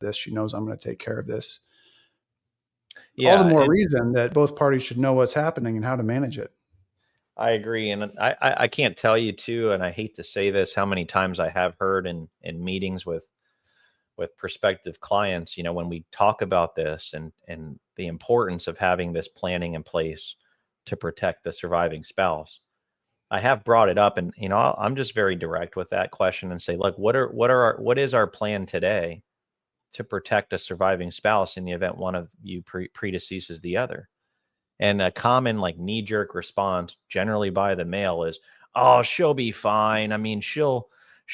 this. She knows I'm going to take care of this. All the Yeah, more reason that both parties should know what's happening and how to manage it. I agree. And I can't tell you too, and I hate to say this, how many times I have heard in meetings with prospective clients, when we talk about this and the importance of having this planning in place to protect the surviving spouse. I have brought it up, and I'm just very direct with that question and say, look, what is our plan today to protect a surviving spouse in the event one of you predeceases the other? And a common like knee-jerk response generally by the male is, oh, she'll be fine. I mean, she'll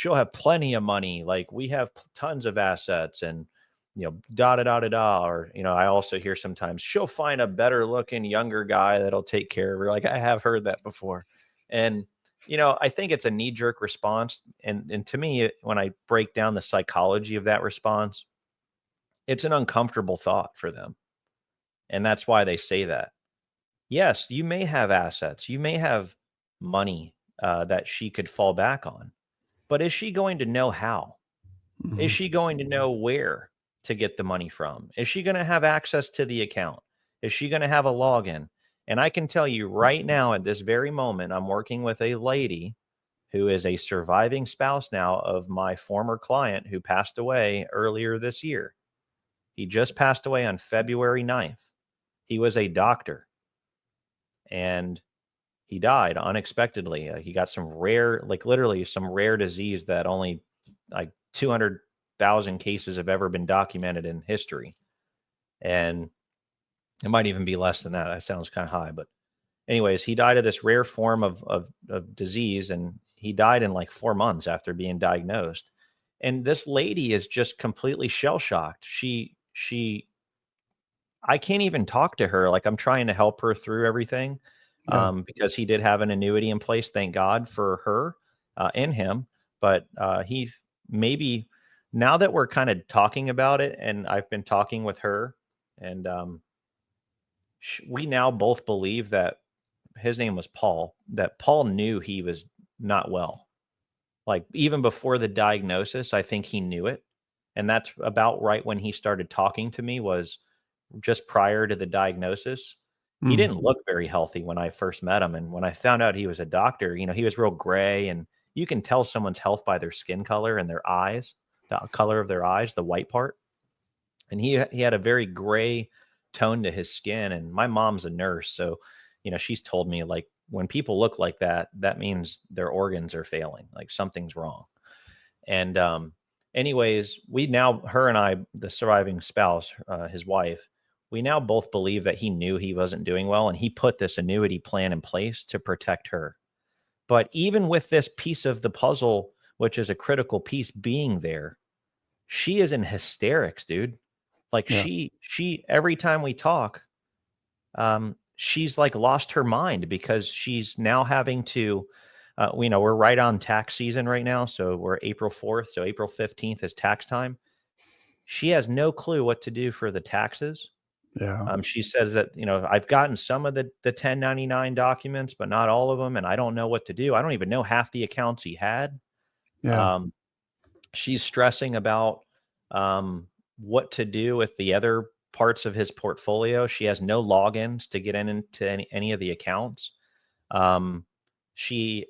have plenty of money. Like, we have tons of assets, and da da da da da. Or I also hear sometimes she'll find a better looking younger guy that'll take care of her. Like, I have heard that before. And I think it's a knee-jerk response. And to me, when I break down the psychology of that response, it's an uncomfortable thought for them. And that's why they say that. Yes, you may have assets. You may have money that she could fall back on. But is she going to know how? Is she going to know where to get the money from? Is she going to have access to the account? Is she going to have a login? And I can tell you right now, at this very moment, I'm working with a lady who is a surviving spouse now of my former client who passed away earlier this year. He just passed away on February 9th. He was a doctor, and he died unexpectedly. He got some rare, like literally some rare disease that only like 200,000 cases have ever been documented in history. And it might even be less than that. That sounds kind of high. But anyways, he died of this rare form of disease, and he died in like 4 months after being diagnosed. And this lady is just completely shell shocked. I can't even talk to her. Like, I'm trying to help her through everything. Because he did have an annuity in place, thank God for her and him. But he maybe, now that we're kind of talking about it, and I've been talking with her, and we now both believe that his name was Paul, that Paul knew he was not well. Like, even before the diagnosis, I think he knew it. And that's about right when he started talking to me, was just prior to the diagnosis. He didn't look very healthy when I first met him. And when I found out he was a doctor, he was real gray, and you can tell someone's health by their skin color and their eyes, the color of their eyes, the white part. And he had a very gray tone to his skin. And my mom's a nurse, so she's told me, like, when people look like that, that means their organs are failing, like something's wrong. And anyways, we now, her and I, the surviving spouse, his wife, we now both believe that he knew he wasn't doing well, and he put this annuity plan in place to protect her. But even with this piece of the puzzle, which is a critical piece, being there, she is in hysterics, dude. Like, she every time we talk, she's like lost her mind, because she's now having to, we're right on tax season right now. So we're April 4th. So April 15th is tax time. She has no clue what to do for the taxes. She says that, I've gotten some of the 1099 documents, but not all of them. And I don't know what to do. I don't even know half the accounts he had. She's stressing about what to do with the other parts of his portfolio. She has no logins to get into any of the accounts. He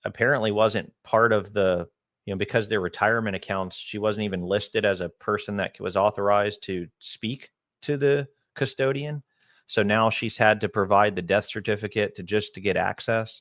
apparently wasn't part of the, because they're retirement accounts, she wasn't even listed as a person that was authorized to speak to the custodian. So now she's had to provide the death certificate to get access.